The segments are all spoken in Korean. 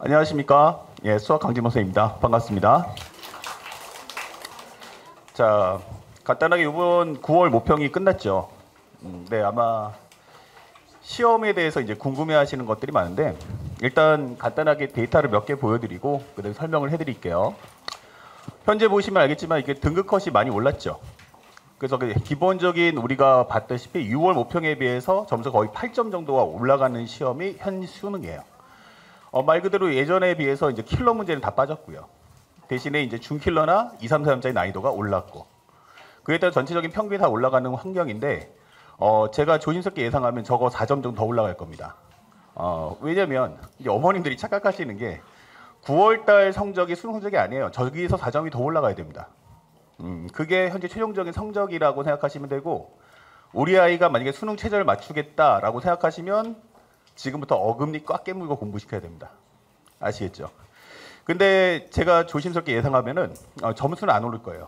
안녕하십니까. 예, 수학 강진모 선생님입니다. 반갑습니다. 자, 간단하게 이번 9월 모평이 끝났죠. 네, 아마 시험에 대해서 이제 궁금해 하시는 것들이 많은데, 일단 간단하게 데이터를 몇 개 보여드리고, 그다음에 설명을 해드릴게요. 현재 보시면 알겠지만 이게 등급 컷이 많이 올랐죠. 그래서 기본적인 우리가 봤다시피 6월 모평에 비해서 점수가 거의 8점 정도가 올라가는 시험이 현 수능이에요. 말 그대로 예전에 비해서 이제 킬러 문제는 다 빠졌고요. 대신에 이제 중킬러나 2, 3, 4점짜리 난이도가 올랐고, 그에 따라 전체적인 평균이 다 올라가는 환경인데, 제가 조심스럽게 예상하면 저거 4점 정도 더 올라갈 겁니다. 왜냐면 이제 어머님들이 착각하시는 게 9월달 성적이 수능 성적이 아니에요. 저기서 4점이 더 올라가야 됩니다. 그게 현재 최종적인 성적이라고 생각하시면 되고, 우리 아이가 만약에 수능 최저를 맞추겠다라고 생각하시면 지금부터 어금니 꽉 깨물고 공부시켜야 됩니다. 아시겠죠? 근데 제가 조심스럽게 예상하면은 점수는 안 오를 거예요.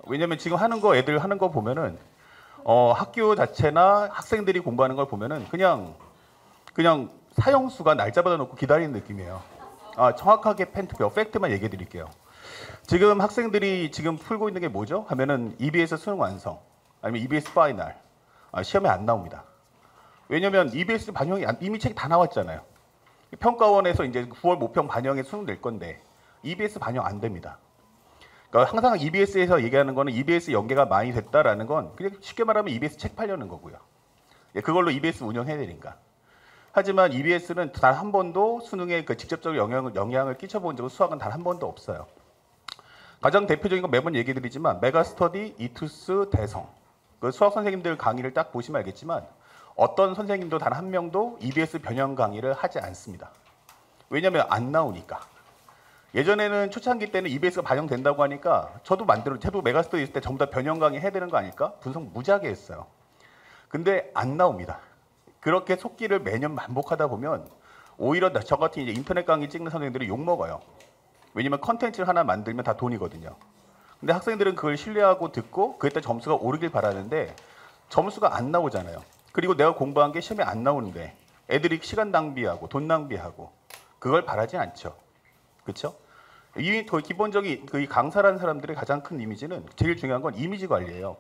왜냐면 지금 하는 거 애들 하는 거 보면은 학교 자체나 학생들이 공부하는 걸 보면은 그냥 사형수가 날 잡아다 놓고 기다리는 느낌이에요. 정확하게 팩트만 얘기해 드릴게요. 지금 학생들이 지금 풀고 있는 게 뭐죠? 하면은 EBS 수능 완성, 아니면 EBS 파이널. 시험에 안 나옵니다. 왜냐면 EBS 반영이 이미 책이 다 나왔잖아요. 평가원에서 이제 9월 모평 반영에 수능 낼 건데 EBS 반영 안 됩니다. 그러니까 항상 EBS에서 얘기하는 거는 EBS 연계가 많이 됐다라는 건 그냥 쉽게 말하면 EBS 책 팔려는 거고요. 그걸로 EBS 운영해야 되니까. 하지만 EBS는 단 한 번도 수능에 직접적으로 영향을 끼쳐본 적은 수학은 단 한 번도 없어요. 가장 대표적인 건 매번 얘기 드리지만 메가스터디, 이투스, 대성. 그 수학 선생님들 강의를 딱 보시면 알겠지만 어떤 선생님도 단 한 명도 EBS 변형 강의를 하지 않습니다. 왜냐하면 안 나오니까. 예전에는 초창기 때는 EBS가 반영된다고 하니까 저도 메가스터디 있을 때 전부 다 변형 강의 해야 되는 거 아닐까? 분석 무지하게 했어요. 근데 안 나옵니다. 그렇게 속기를 매년 반복하다 보면 오히려 저 같은 이제 인터넷 강의 찍는 선생님들이 욕먹어요. 왜냐면 컨텐츠를 하나 만들면 다 돈이거든요. 근데 학생들은 그걸 신뢰하고 듣고 그에 따라 점수가 오르길 바라는데 점수가 안 나오잖아요. 그리고 내가 공부한 게 시험에 안 나오는데 애들이 시간 낭비하고 돈 낭비하고 그걸 바라지 않죠. 그렇죠? 이 기본적인 그 강사라는 사람들의 가장 큰 이미지는 제일 중요한 건 이미지 관리예요.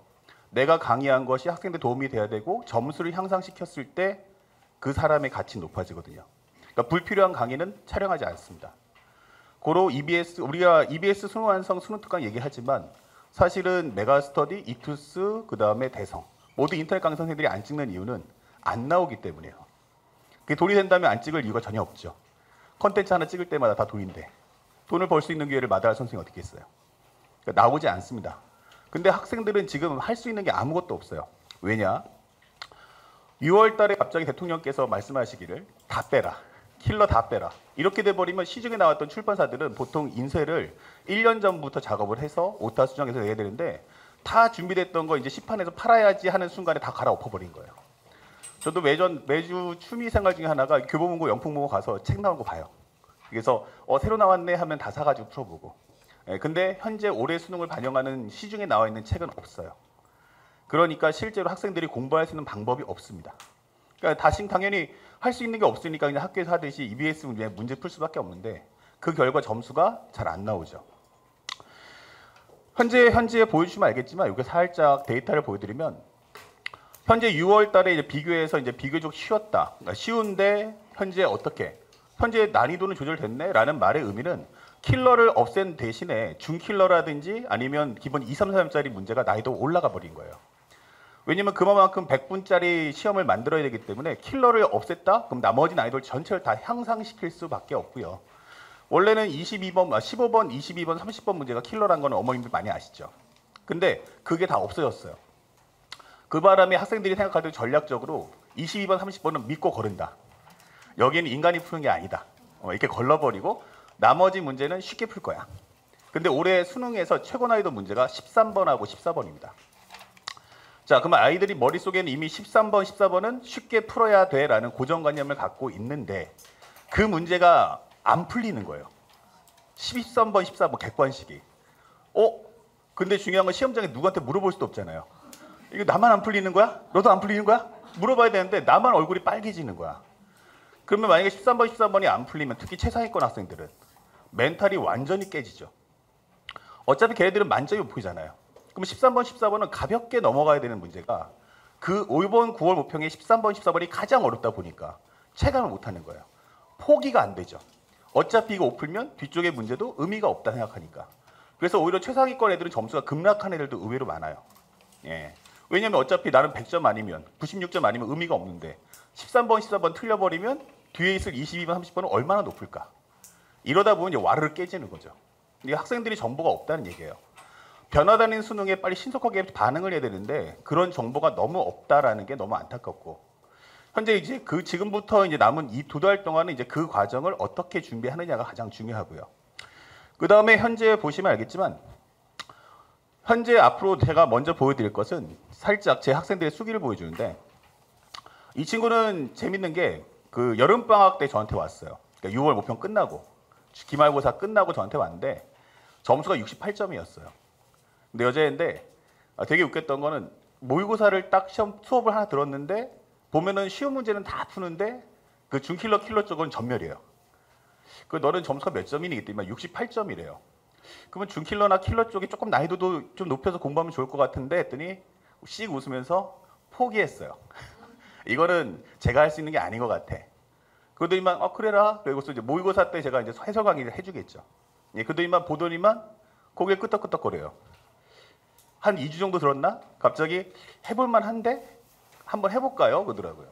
내가 강의한 것이 학생들 도움이 돼야 되고 점수를 향상시켰을 때 그 사람의 가치 높아지거든요. 그러니까 불필요한 강의는 촬영하지 않습니다. 고로 EBS, 우리가 EBS 수능 완성, 수능 특강 얘기하지만 사실은 메가스터디, 이투스, 그 다음에 대성 모두 인터넷 강의 선생님들이 안 찍는 이유는 안 나오기 때문이에요. 그게 돈이 된다면 안 찍을 이유가 전혀 없죠. 컨텐츠 하나 찍을 때마다 다 돈인데 돈을 벌 수 있는 기회를 마다할 선생님이 어떻게 있어요? 그러니까 나오지 않습니다. 근데 학생들은 지금 할 수 있는 게 아무것도 없어요. 왜냐? 6월 달에 갑자기 대통령께서 말씀하시기를 다 빼라. 킬러 다 빼라. 이렇게 돼버리면 시중에 나왔던 출판사들은 보통 인쇄를 1년 전부터 작업을 해서 오타 수정해서 내야 되는데 다 준비됐던 거 이제 시판에서 팔아야지 하는 순간에 다 갈아엎어버린 거예요. 저도 매주 취미 생활 중에 하나가 교보문고 영풍문고 가서 책 나온 거 봐요. 그래서 새로 나왔네 하면 다 사가지고 풀어보고. 근데 현재 올해 수능을 반영하는 시중에 나와 있는 책은 없어요. 그러니까 실제로 학생들이 공부할 수 있는 방법이 없습니다. 그러니까 당연히 할 수 있는 게 없으니까 그냥 학교에서 하듯이 EBS 문제 풀 수밖에 없는데 그 결과 점수가 잘 안 나오죠. 현재 보여주시면 알겠지만 이게 살짝 데이터를 보여드리면 현재 6월 달에 이제 비교해서 이제 비교적 쉬웠다. 그러니까 쉬운데 현재 어떻게? 현재 난이도는 조절됐네? 라는 말의 의미는 킬러를 없앤 대신에 중킬러라든지 아니면 기본 2, 3, 4점짜리 문제가 난이도 올라가 버린 거예요. 왜냐면 그만큼 100분짜리 시험을 만들어야 되기 때문에 킬러를 없앴다? 그럼 나머지 난이도를 전체를 다 향상시킬 수밖에 없고요. 원래는 15번, 22번, 30번 문제가 킬러라는 건 어머님들 많이 아시죠? 근데 그게 다 없어졌어요. 그 바람에 학생들이 생각할 때 전략적으로 22번, 30번은 믿고 거른다. 여기는 인간이 푸는 게 아니다. 이렇게 걸러버리고 나머지 문제는 쉽게 풀 거야. 근데 올해 수능에서 최고 난이도 문제가 13번하고 14번입니다. 자, 그러면 아이들이 머릿속에는 이미 13번, 14번은 쉽게 풀어야 돼라는 고정관념을 갖고 있는데 그 문제가 안 풀리는 거예요. 13번, 14번 객관식이. 근데 중요한 건 시험장에 누구한테 물어볼 수도 없잖아요. 이거 나만 안 풀리는 거야? 너도 안 풀리는 거야? 물어봐야 되는데 나만 얼굴이 빨개지는 거야. 그러면 만약에 13번, 14번이 안 풀리면 특히 최상위권 학생들은 멘탈이 완전히 깨지죠. 어차피 걔네들은 만점이 목표잖아요. 그럼 13번, 14번은 가볍게 넘어가야 되는 문제가 그 5번, 9월 모평의 13번, 14번이 가장 어렵다 보니까 체감을 못하는 거예요. 포기가 안 되죠. 어차피 이거 못 풀면 뒤쪽의 문제도 의미가 없다 생각하니까. 그래서 오히려 최상위권 애들은 점수가 급락한 애들도 의외로 많아요. 예. 왜냐면 어차피 나는 100점 아니면 96점 아니면 의미가 없는데 13번, 14번 틀려버리면 뒤에 있을 22번, 30번은 얼마나 높을까. 이러다 보면 이제 와르르 깨지는 거죠. 이 학생들이 정보가 없다는 얘기예요. 변화다닌 수능에 빨리 신속하게 반응을 해야 되는데 그런 정보가 너무 없다라는 게 너무 안타깝고 현재 이제 지금부터 이제 남은 이 2달 동안은 이제 그 과정을 어떻게 준비하느냐가 가장 중요하고요. 그 다음에 현재 보시면 알겠지만 현재 앞으로 제가 먼저 보여드릴 것은 살짝 제 학생들의 수기를 보여주는데 이 친구는 재밌는 게 그 여름방학 때 저한테 왔어요. 그러니까 6월 모평 끝나고 기말고사 끝나고 저한테 왔는데 점수가 68점이었어요. 근데 여자애인데 되게 웃겼던 거는 모의고사를 딱 시험 수업을 하나 들었는데 보면은 쉬운 문제는 다 푸는데 그 중킬러 킬러 쪽은 전멸이에요. 그 너는 점수가 몇 점이니? 그랬더니 68점이래요. 그러면 중킬러나 킬러 쪽이 조금 난이도도 좀 높여서 공부하면 좋을 것 같은데 했더니 씩 웃으면서 포기했어요. 이거는 제가 할 수 있는 게 아닌 것 같아. 그러더니만 그래라. 그리고서 이제 모의고사 때 제가 이제 해설 강의를 해주겠죠. 예, 그러더니만 보더니만 고개를 끄덕끄덕거려요. 한 2주 정도 들었나? 갑자기 해볼만 한데 한번 해볼까요? 그러더라고요.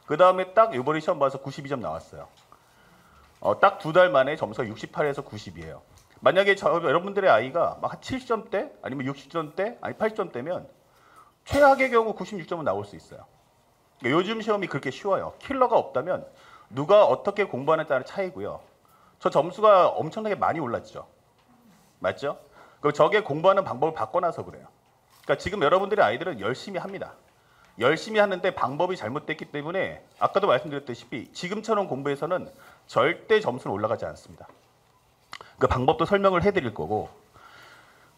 그 다음에 딱 이번에 시험 봐서 92점 나왔어요. 딱 2달 만에 점수가 68에서 90이에요. 만약에 여러분들의 아이가 막 한 70점대 아니면 60점대 아니 80점대면 최악의 경우 96점은 나올 수 있어요. 그러니까 요즘 시험이 그렇게 쉬워요. 킬러가 없다면 누가 어떻게 공부하느냐에 따른 차이고요. 저 점수가 엄청나게 많이 올랐죠. 맞죠? 그 저게 공부하는 방법을 바꿔놔서 그래요. 그러니까 지금 여러분들의 아이들은 열심히 합니다. 열심히 하는데 방법이 잘못됐기 때문에 아까도 말씀드렸다시피 지금처럼 공부해서는 절대 점수는 올라가지 않습니다. 그 방법도 설명을 해드릴 거고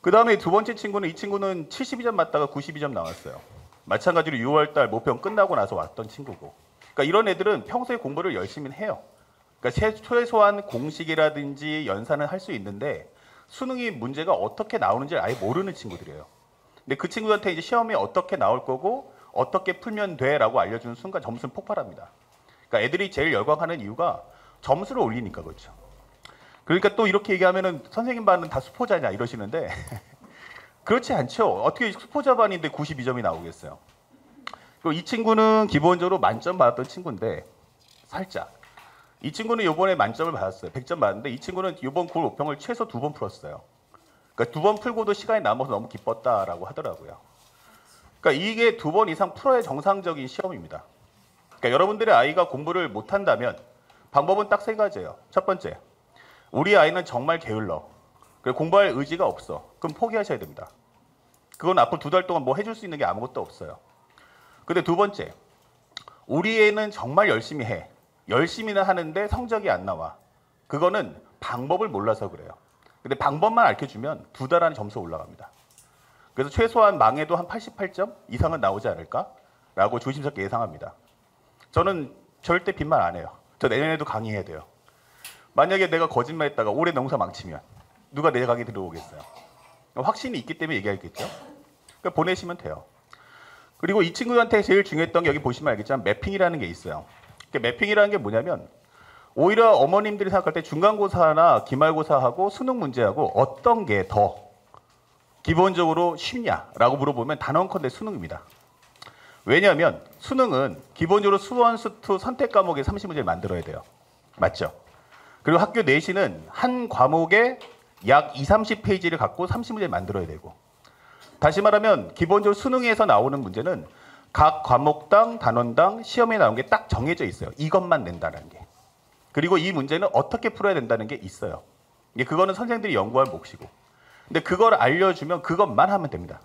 그 다음에 두 번째 친구는 이 친구는 72점 맞다가 92점 나왔어요. 마찬가지로 6월달 모평 끝나고 나서 왔던 친구고 그러니까 이런 애들은 평소에 공부를 열심히 해요. 그러니까 최소한 공식이라든지 연산은 할 수 있는데 수능이 문제가 어떻게 나오는지 아예 모르는 친구들이에요. 근데 그 친구한테 이제 시험이 어떻게 나올 거고 어떻게 풀면 돼라고 알려주는 순간 점수는 폭발합니다. 그러니까 애들이 제일 열광하는 이유가 점수를 올리니까 그렇죠. 그러니까 또 이렇게 얘기하면은 선생님 반은 다 수포자냐 이러시는데 그렇지 않죠. 어떻게 수포자 반인데 92점이 나오겠어요. 그리고 이 친구는 기본적으로 만점 받았던 친구인데 살짝 이 친구는 이번에 만점을 받았어요. 100점 받았는데 이 친구는 이번 9월 모평을 최소 2번 풀었어요. 그러니까 2번 풀고도 시간이 남아서 너무 기뻤다라고 하더라고요. 그러니까 이게 2번 이상 풀어야 정상적인 시험입니다. 그러니까 여러분들의 아이가 공부를 못한다면 방법은 딱 3가지예요. 첫 번째, 우리 아이는 정말 게을러. 그리고 공부할 의지가 없어. 그럼 포기하셔야 됩니다. 그건 앞으로 2달 동안 뭐 해줄 수 있는 게 아무것도 없어요. 근데 두 번째, 우리 애는 정말 열심히 해. 열심히는 하는데 성적이 안 나와. 그거는 방법을 몰라서 그래요. 근데 방법만 알려주면 2달 안에 점수 올라갑니다. 그래서 최소한 망해도 한 88점 이상은 나오지 않을까라고 조심스럽게 예상합니다. 저는 절대 빈말 안 해요. 저 내년에도 강의해야 돼요. 만약에 내가 거짓말했다가 올해 농사 망치면 누가 내 강의 들어오겠어요? 확신이 있기 때문에 얘기하겠죠. 그러니까 보내시면 돼요. 그리고 이 친구한테 제일 중요했던 게 여기 보시면 알겠지만 매핑이라는 게 있어요. 매핑이라는 게 뭐냐면 오히려 어머님들이 생각할 때 중간고사나 기말고사하고 수능 문제하고 어떤 게 더 기본적으로 쉽냐라고 물어보면 단언컨대 수능입니다. 왜냐하면 수능은 기본적으로 수원, 수투 선택 과목에 30문제를 만들어야 돼요. 맞죠? 그리고 학교 내신은 한 과목에 약 20, 30페이지를 갖고 30문제를 만들어야 되고 다시 말하면 기본적으로 수능에서 나오는 문제는 각 과목당, 단원당 시험에 나온 게 딱 정해져 있어요. 이것만 낸다는 게. 그리고 이 문제는 어떻게 풀어야 된다는 게 있어요. 그거는 선생님들이 연구할 몫이고. 근데 그걸 알려주면 그것만 하면 됩니다.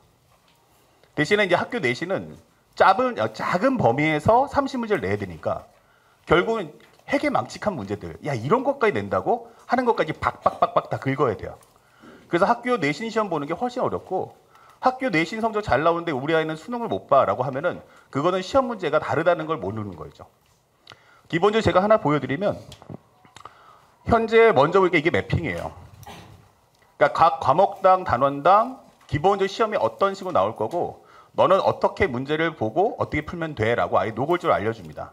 대신에 이제 학교 내신은 작은 범위에서 30문제를 내야 되니까 결국은 해괴망측한 문제들. 야, 이런 것까지 낸다고? 하는 것까지 박박박박 다 긁어야 돼요. 그래서 학교 내신 시험 보는 게 훨씬 어렵고 학교 내신 성적 잘 나오는데 우리 아이는 수능을 못 봐라고 하면은 그거는 시험 문제가 다르다는 걸 모르는 거죠. 기본적으로 제가 하나 보여드리면 현재 먼저 볼 게 이게 매핑이에요. 그러니까 각 과목당 단원당 기본적으로 시험이 어떤 식으로 나올 거고 너는 어떻게 문제를 보고 어떻게 풀면 돼라고 아예 노골적으로 알려줍니다.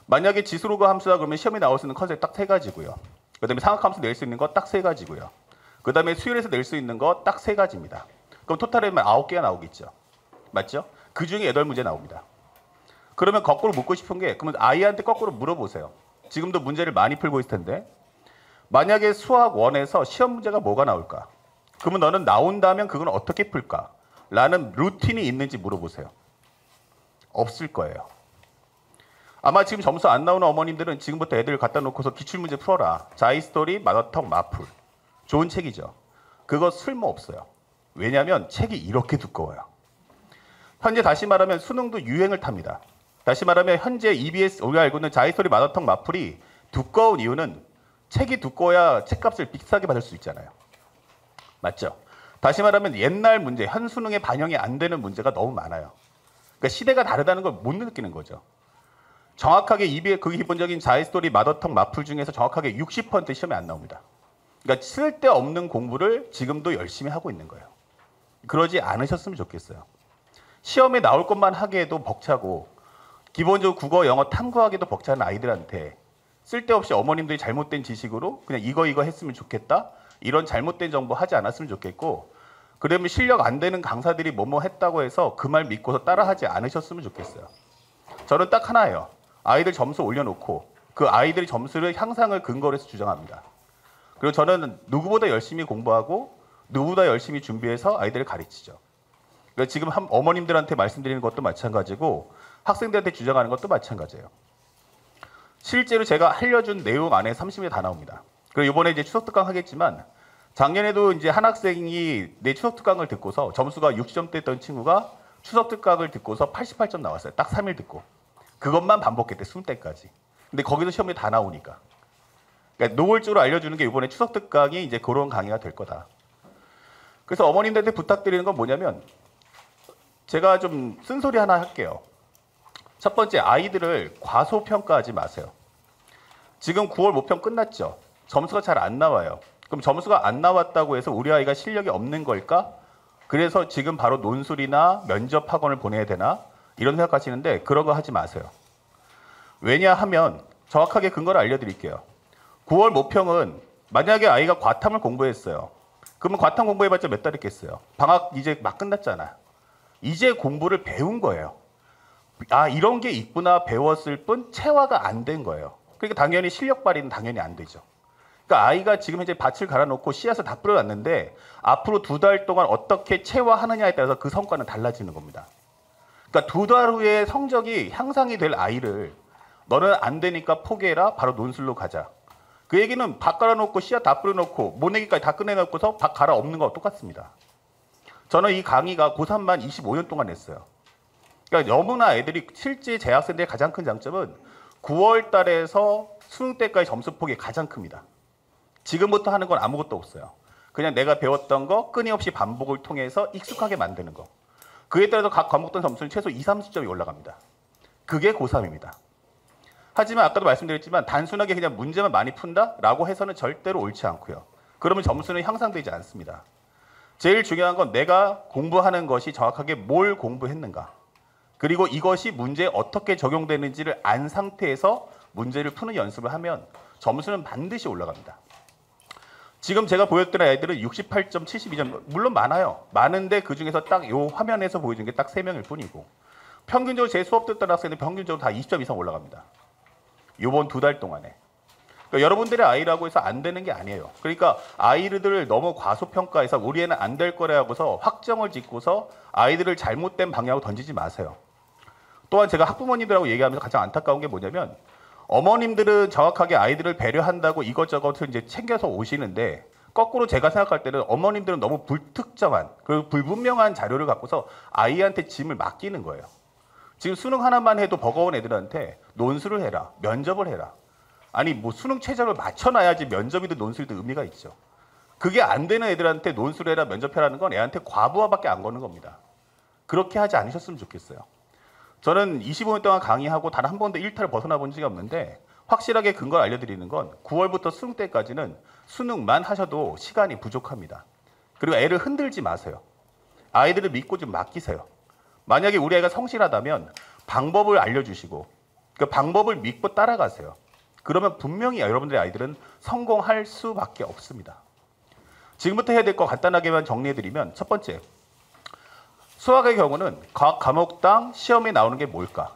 만약에 지수로그 함수다 그러면 시험에 나올 수 있는 컨셉 딱 3가지고요. 그다음에 상학함수 낼 수 있는 거 딱 3가지고요. 그다음에 수열에서 낼 수 있는 거 딱 3가지입니다. 그럼 토탈이면 9개가 나오겠죠. 맞죠? 그 중에 8문제 나옵니다. 그러면 거꾸로 묻고 싶은 게 그러면 아이한테 거꾸로 물어보세요. 지금도 문제를 많이 풀고 있을 텐데 만약에 수학 1에서 시험 문제가 뭐가 나올까? 그러면 너는 나온다면 그건 어떻게 풀까? 라는 루틴이 있는지 물어보세요. 없을 거예요. 아마 지금 점수 안 나오는 어머님들은 지금부터 애들 갖다 놓고서 기출문제 풀어라. 자이스토리, 마더턱, 마풀. 좋은 책이죠. 그거 쓸모없어요. 왜냐하면 책이 이렇게 두꺼워요. 현재 다시 말하면 수능도 유행을 탑니다. 다시 말하면 현재 EBS 우리가 알고 있는 자이스토리, 마더턱, 마풀이 두꺼운 이유는 책이 두꺼워야 책값을 비싸게 받을 수 있잖아요. 맞죠? 다시 말하면 옛날 문제, 현 수능에 반영이 안 되는 문제가 너무 많아요. 그러니까 시대가 다르다는 걸 못 느끼는 거죠. 정확하게 그 기본적인 자이스토리, 마더턱, 마풀 중에서 정확하게 60% 시험에 안 나옵니다. 그러니까 쓸데없는 공부를 지금도 열심히 하고 있는 거예요. 그러지 않으셨으면 좋겠어요. 시험에 나올 것만 하기에도 벅차고 기본적으로 국어, 영어 탐구하기도 벅차는 아이들한테 쓸데없이 어머님들이 잘못된 지식으로 그냥 이거 했으면 좋겠다. 이런 잘못된 정보 하지 않았으면 좋겠고 그러면 실력 안 되는 강사들이 뭐뭐 했다고 해서 그 말 믿고서 따라하지 않으셨으면 좋겠어요. 저는 딱 하나예요. 아이들 점수 올려놓고 그 아이들의 점수를 향상을 근거로 해서 주장합니다. 그리고 저는 누구보다 열심히 공부하고 누구보다 열심히 준비해서 아이들을 가르치죠. 그러니까 지금 어머님들한테 말씀드리는 것도 마찬가지고 학생들한테 주장하는 것도 마찬가지예요. 실제로 제가 알려준 내용 안에 30개 다 나옵니다. 그리고 이번에 이제 추석 특강 하겠지만 작년에도 이제 한 학생이 내 추석 특강을 듣고서 점수가 60점대였던 친구가 추석 특강을 듣고서 88점 나왔어요. 딱 3일 듣고. 그것만 반복했대, 20대까지. 근데 거기서 시험이 다 나오니까. 그러니까 노골적으로 알려주는 게 이번에 추석 특강이 이제 그런 강의가 될 거다. 그래서 어머님들한테 부탁드리는 건 뭐냐면 제가 좀 쓴소리 하나 할게요. 첫 번째, 아이들을 과소평가하지 마세요. 지금 9월 모평 끝났죠. 점수가 잘 안 나와요. 그럼 점수가 안 나왔다고 해서 우리 아이가 실력이 없는 걸까? 그래서 지금 바로 논술이나 면접 학원을 보내야 되나? 이런 생각하시는데 그런 거 하지 마세요. 왜냐하면 정확하게 근거를 알려드릴게요. 9월 모평은 만약에 아이가 과탐을 공부했어요. 그러면 과탐 공부해봤자 몇 달 있겠어요. 방학 이제 막 끝났잖아. 이제 공부를 배운 거예요. 아, 이런 게 있구나 배웠을 뿐 체화가 안 된 거예요. 그러니까 당연히 실력 발휘는 당연히 안 되죠. 그러니까 아이가 지금 현재 밭을 갈아놓고 씨앗을 다 뿌려놨는데 앞으로 2달 동안 어떻게 체화하느냐에 따라서 그 성과는 달라지는 겁니다. 그러니까 2달 후에 성적이 향상이 될 아이를 너는 안 되니까 포기해라. 바로 논술로 가자. 그 얘기는 밭 갈아놓고 씨앗 다 뿌려놓고 모내기까지 다 끝내놓고서 밭 갈아 엎는 거와 똑같습니다. 저는 이 강의가 고3만 25년 동안 했어요. 그러니까 너무나 애들이 실제 재학생들의 가장 큰 장점은 9월 달에서 수능 때까지 점수 폭이 가장 큽니다. 지금부터 하는 건 아무것도 없어요. 그냥 내가 배웠던 거 끊임없이 반복을 통해서 익숙하게 만드는 거. 그에 따라서 각 과목당 점수는 최소 20, 30점이 올라갑니다. 그게 고3입니다. 하지만 아까도 말씀드렸지만 단순하게 그냥 문제만 많이 푼다라고 해서는 절대로 옳지 않고요. 그러면 점수는 향상되지 않습니다. 제일 중요한 건 내가 공부하는 것이 정확하게 뭘 공부했는가. 그리고 이것이 문제에 어떻게 적용되는지를 안 상태에서 문제를 푸는 연습을 하면 점수는 반드시 올라갑니다. 지금 제가 보였던 아이들은 68점, 72점 물론 많아요. 많은데 그중에서 딱 이 화면에서 보여준 게 딱 3명일 뿐이고 평균적으로 제 수업 듣던 학생들 평균적으로 다 20점 이상 올라갑니다. 이번 2달 동안에. 그러니까 여러분들의 아이라고 해서 안 되는 게 아니에요. 그러니까 아이들을 너무 과소평가해서 우리 애는 안 될 거라고서 확정을 짓고서 아이들을 잘못된 방향으로 던지지 마세요. 또한 제가 학부모님들하고 얘기하면서 가장 안타까운 게 뭐냐면 어머님들은 정확하게 아이들을 배려한다고 이것저것을 이제 챙겨서 오시는데 거꾸로 제가 생각할 때는 어머님들은 너무 불특정한 그리고 불분명한 자료를 갖고서 아이한테 짐을 맡기는 거예요. 지금 수능 하나만 해도 버거운 애들한테 논술을 해라, 면접을 해라. 아니 뭐 수능 최저를 맞춰놔야지 면접이든 논술이든 의미가 있죠. 그게 안 되는 애들한테 논술을 해라, 면접해라는 건 애한테 과부하밖에 안 거는 겁니다. 그렇게 하지 않으셨으면 좋겠어요. 저는 25년 동안 강의하고 단 한 번도 일탈을 벗어나 본 적이 없는데 확실하게 근거를 알려드리는 건 9월부터 수능 때까지는 수능만 하셔도 시간이 부족합니다. 그리고 애를 흔들지 마세요. 아이들을 믿고 좀 맡기세요. 만약에 우리 아이가 성실하다면 방법을 알려주시고 그 방법을 믿고 따라가세요. 그러면 분명히 여러분들의 아이들은 성공할 수밖에 없습니다. 지금부터 해야 될 거 간단하게만 정리해드리면 첫 번째, 수학의 경우는 각 과목당 시험에 나오는 게 뭘까?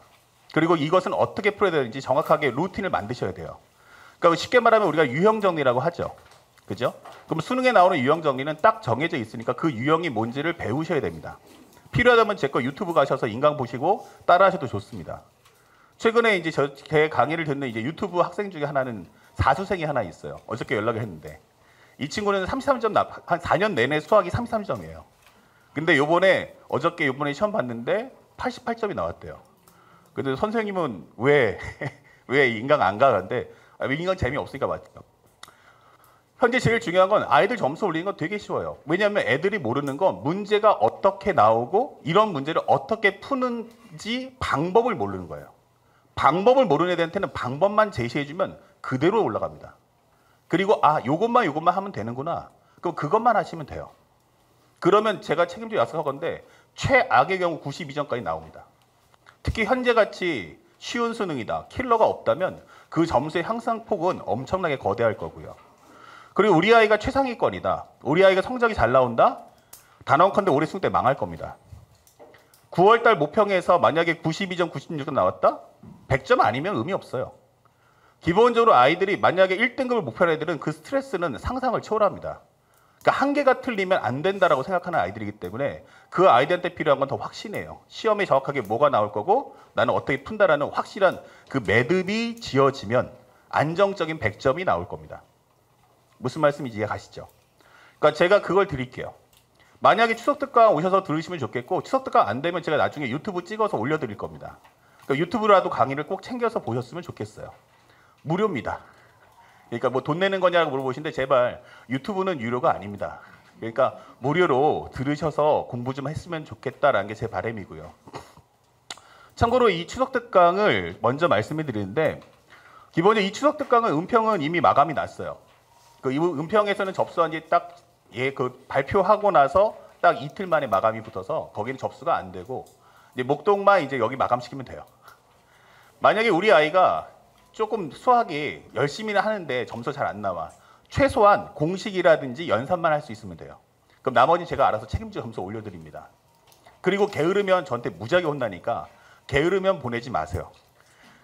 그리고 이것은 어떻게 풀어야 되는지 정확하게 루틴을 만드셔야 돼요. 그러니까 쉽게 말하면 우리가 유형 정리라고 하죠. 그죠? 그럼 수능에 나오는 유형 정리는 딱 정해져 있으니까 그 유형이 뭔지를 배우셔야 됩니다. 필요하다면 제 거 유튜브 가셔서 인강 보시고 따라하셔도 좋습니다. 최근에 이제 제 강의를 듣는 이제 유튜브 학생 중에 하나는 사수생이 하나 있어요. 어저께 연락을 했는데 이 친구는 33점 한 4년 내내 수학이 33점이에요. 근데 요번에 시험 봤는데 88점이 나왔대요. 근데 선생님은 왜 인강 안 가는데 인강 재미없으니까 맞죠. 현재 제일 중요한 건 아이들 점수 올리는 건 되게 쉬워요. 왜냐하면 애들이 모르는 건 문제가 어떻게 나오고 이런 문제를 어떻게 푸는지 방법을 모르는 거예요. 방법을 모르는 애들한테는 방법만 제시해주면 그대로 올라갑니다. 그리고 요것만 하면 되는구나. 그럼 그것만 하시면 돼요. 그러면 제가 책임져 약속하건데 최악의 경우 92점까지 나옵니다. 특히 현재같이 쉬운 수능이다, 킬러가 없다면 그 점수의 향상폭은 엄청나게 거대할 거고요. 그리고 우리 아이가 최상위권이다, 우리 아이가 성적이 잘 나온다, 단언컨대 올해 수능 때 망할 겁니다. 9월달 모평에서 만약에 92점, 96점 나왔다? 100점 아니면 의미 없어요. 기본적으로 아이들이 만약에 1등급을 목표로 애들은 그 스트레스는 상상을 초월합니다. 그러니까 한 개가 틀리면 안 된다라고 생각하는 아이들이기 때문에 그 아이들한테 필요한 건 더 확신해요. 시험에 정확하게 뭐가 나올 거고 나는 어떻게 푼다라는 확실한 그 매듭이 지어지면 안정적인 100점이 나올 겁니다. 무슨 말씀인지 이해가시죠? 그러니까 제가 그걸 드릴게요. 만약에 추석특강 오셔서 들으시면 좋겠고 추석특강 안 되면 제가 나중에 유튜브 찍어서 올려드릴 겁니다. 그러니까 유튜브라도 강의를 꼭 챙겨서 보셨으면 좋겠어요. 무료입니다. 그러니까 뭐 돈 내는 거냐고 물어보시는데 제발 유튜브는 유료가 아닙니다. 그러니까 무료로 들으셔서 공부 좀 했으면 좋겠다라는 게 제 바람이고요. 참고로 이 추석특강을 먼저 말씀해 드리는데 기본적으로 이 추석특강은 은평은 이미 마감이 났어요. 그 은평에서는 접수한 지 딱 발표하고 나서 딱 이틀 만에 마감이 붙어서 거기는 접수가 안 되고 이제 목동만 이제 여기 마감시키면 돼요. 만약에 우리 아이가 조금 수학이 열심히는 하는데 점수 잘 안 나와. 최소한 공식이라든지 연산만 할 수 있으면 돼요. 그럼 나머지 제가 알아서 책임져 점수 올려드립니다. 그리고 게으르면 저한테 무지하게 혼나니까 게으르면 보내지 마세요.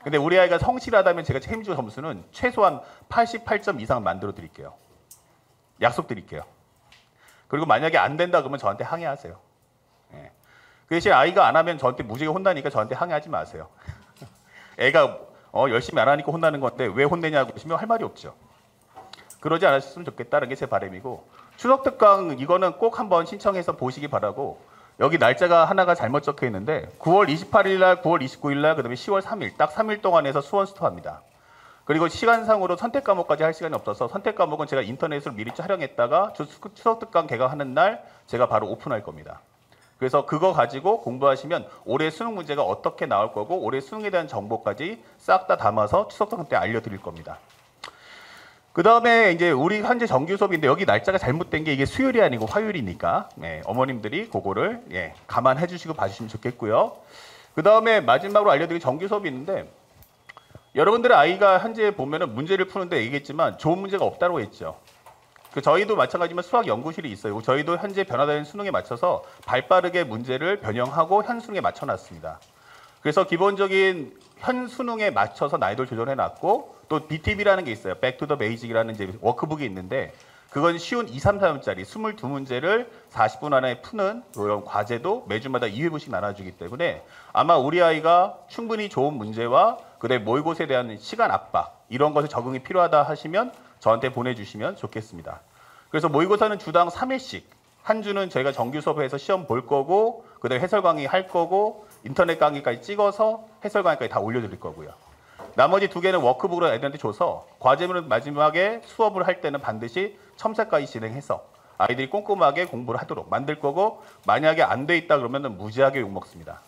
근데 우리 아이가 성실하다면 제가 책임져 점수는 최소한 88점 이상 만들어 드릴게요. 약속 드릴게요. 그리고 만약에 안 된다 그러면 저한테 항의하세요. 예. 그 대신 아이가 안 하면 저한테 무지하게 혼나니까 저한테 항의하지 마세요. 애가 열심히 안 하니까 혼나는 건데 왜 혼내냐고 하시면 할 말이 없죠. 그러지 않으셨으면 좋겠다는 게 제 바람이고 추석특강 이거는 꼭 한번 신청해서 보시기 바라고 여기 날짜가 하나가 잘못 적혀 있는데 9월 28일 날, 9월 29일 날, 그다음에 10월 3일 딱 3일 동안에서 수원 스토어합니다. 그리고 시간상으로 선택 과목까지 할 시간이 없어서 선택 과목은 제가 인터넷으로 미리 촬영했다가 추석특강 개강하는 날 제가 바로 오픈할 겁니다. 그래서 그거 가지고 공부하시면 올해 수능 문제가 어떻게 나올 거고 올해 수능에 대한 정보까지 싹 다 담아서 추석특강 때 알려드릴 겁니다. 그 다음에 이제 우리 현재 정규 수업인데 여기 날짜가 잘못된 게 이게 수요일이 아니고 화요일이니까 어머님들이 그거를 감안해 주시고 봐주시면 좋겠고요. 그 다음에 마지막으로 알려드릴 정규 수업이 있는데 여러분들의 아이가 현재 보면은 문제를 푸는데 얘기했지만 좋은 문제가 없다고 했죠. 저희도 마찬가지지만 수학 연구실이 있어요. 저희도 현재 변화되는 수능에 맞춰서 발빠르게 문제를 변형하고 현 수능에 맞춰놨습니다. 그래서 기본적인 현 수능에 맞춰서 난이도를 조절해놨고 또 BTB라는 게 있어요. Back to the Basic이라는 이제 워크북이 있는데 그건 쉬운 2, 3, 4문짜리 22문제를 40분 안에 푸는 그런 과제도 매주마다 2회분씩 나눠주기 때문에 아마 우리 아이가 충분히 좋은 문제와 그다음에 모의고사에 대한 시간 압박 이런 것에 적응이 필요하다 하시면 저한테 보내주시면 좋겠습니다. 그래서 모의고사는 주당 3회씩 한 주는 저희가 정규 수업에서 시험 볼 거고 그다음에 해설 강의 할 거고 인터넷 강의까지 찍어서 해설 강의까지 다 올려드릴 거고요. 나머지 2개는 워크북으로 애들한테 줘서 과제물은 마지막에 수업을 할 때는 반드시 첨삭까지 진행해서 아이들이 꼼꼼하게 공부를 하도록 만들 거고 만약에 안 돼 있다 그러면 무지하게 욕먹습니다.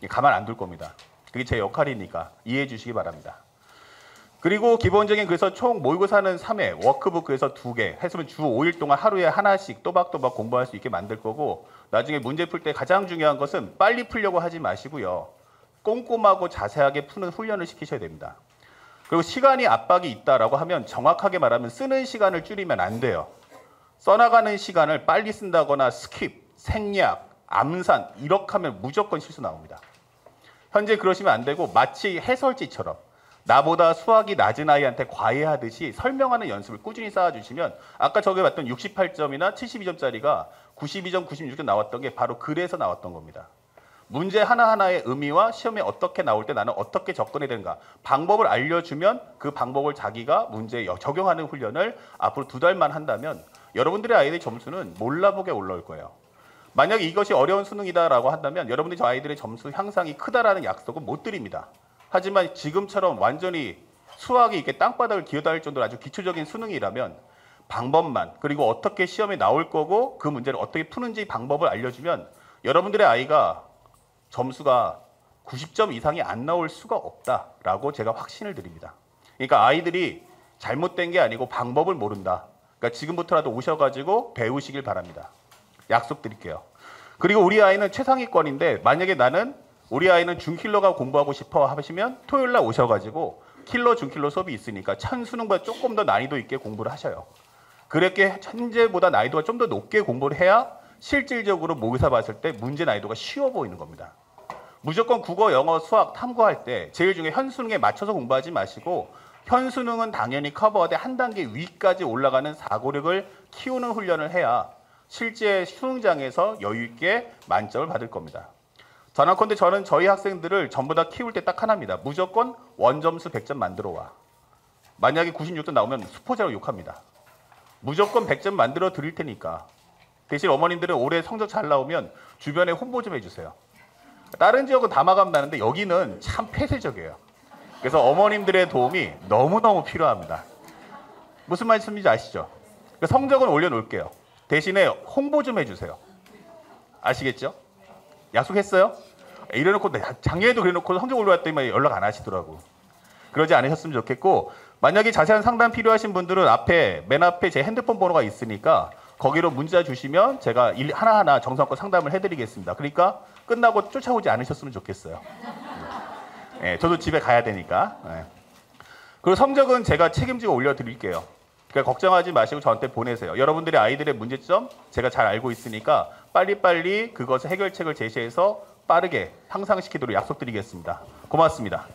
가만 안 둘 겁니다. 그게 제 역할이니까 이해해 주시기 바랍니다. 그리고 기본적인 그래서 총 모의고사는 3회, 워크북 그래서 2개, 했으면 주 5일 동안 하루에 하나씩 또박또박 공부할 수 있게 만들 거고, 나중에 문제 풀 때 가장 중요한 것은 빨리 풀려고 하지 마시고요. 꼼꼼하고 자세하게 푸는 훈련을 시키셔야 됩니다. 그리고 시간이 압박이 있다라고 하면 정확하게 말하면 쓰는 시간을 줄이면 안 돼요. 써나가는 시간을 빨리 쓴다거나 스킵, 생략, 암산 이렇게 하면 무조건 실수 나옵니다. 현재 그러시면 안 되고 마치 해설지처럼 나보다 수학이 낮은 아이한테 과외하듯이 설명하는 연습을 꾸준히 쌓아주시면 아까 저기 봤던 68점이나 72점짜리가 92점, 96점 나왔던 게 바로 그래서 나왔던 겁니다. 문제 하나하나의 의미와 시험에 어떻게 나올 때 나는 어떻게 접근해야 되는가 방법을 알려주면 그 방법을 자기가 문제에 적용하는 훈련을 앞으로 2달만 한다면 여러분들의 아이들의 점수는 몰라보게 올라올 거예요. 만약에 이것이 어려운 수능이다라고 한다면 여러분들이 저 아이들의 점수 향상이 크다라는 약속은 못 드립니다. 하지만 지금처럼 완전히 수학이 이렇게 땅바닥을 기어다닐 정도로 아주 기초적인 수능이라면 방법만 그리고 어떻게 시험에 나올 거고 그 문제를 어떻게 푸는지 방법을 알려주면 여러분들의 아이가 점수가 90점 이상이 안 나올 수가 없다라고 제가 확신을 드립니다. 그러니까 아이들이 잘못된 게 아니고 방법을 모른다. 그러니까 지금부터라도 오셔가지고 배우시길 바랍니다. 약속드릴게요. 그리고 우리 아이는 최상위권인데 만약에 우리 아이는 중킬러가 공부하고 싶어 하시면 토요일 날 오셔가지고 킬러, 중킬러 수업이 있으니까 찬수능보다 조금 더 난이도 있게 공부를 하셔요. 그렇게 현재보다 난이도가 좀 더 높게 공부를 해야 실질적으로 모의사 봤을 때 문제 난이도가 쉬워 보이는 겁니다. 무조건 국어, 영어, 수학 탐구할 때 제일 중요해 현수능에 맞춰서 공부하지 마시고 현수능은 당연히 커버하되 한 단계 위까지 올라가는 사고력을 키우는 훈련을 해야 실제 수능장에서 여유 있게 만점을 받을 겁니다. 전한컨대 저는 저희 학생들을 전부 다 키울 때 딱 하나입니다. 무조건 원점수 100점 만들어 와. 만약에 96점 나오면 수포자로 욕합니다. 무조건 100점 만들어 드릴 테니까. 대신 어머님들은 올해 성적 잘 나오면 주변에 홍보 좀 해주세요. 다른 지역은 다 마감 나는데 여기는 참 폐쇄적이에요. 그래서 어머님들의 도움이 너무너무 필요합니다. 무슨 말씀인지 아시죠? 성적은 올려놓을게요. 대신에 홍보 좀 해주세요. 아시겠죠? 약속했어요? 이래놓고 작년에도 그래놓고 성적 올라왔더니 연락 안 하시더라고. 그러지 않으셨으면 좋겠고 만약에 자세한 상담 필요하신 분들은 맨 앞에 제 핸드폰 번호가 있으니까 거기로 문자 주시면 제가 하나하나 정성껏 상담을 해드리겠습니다. 그러니까 끝나고 쫓아오지 않으셨으면 좋겠어요. 네, 저도 집에 가야 되니까. 네. 그리고 성적은 제가 책임지고 올려드릴게요. 그러니까 걱정하지 마시고 저한테 보내세요. 여러분들의 아이들의 문제점 제가 잘 알고 있으니까 빨리빨리 그것의 해결책을 제시해서 빠르게 향상시키도록 약속드리겠습니다. 고맙습니다.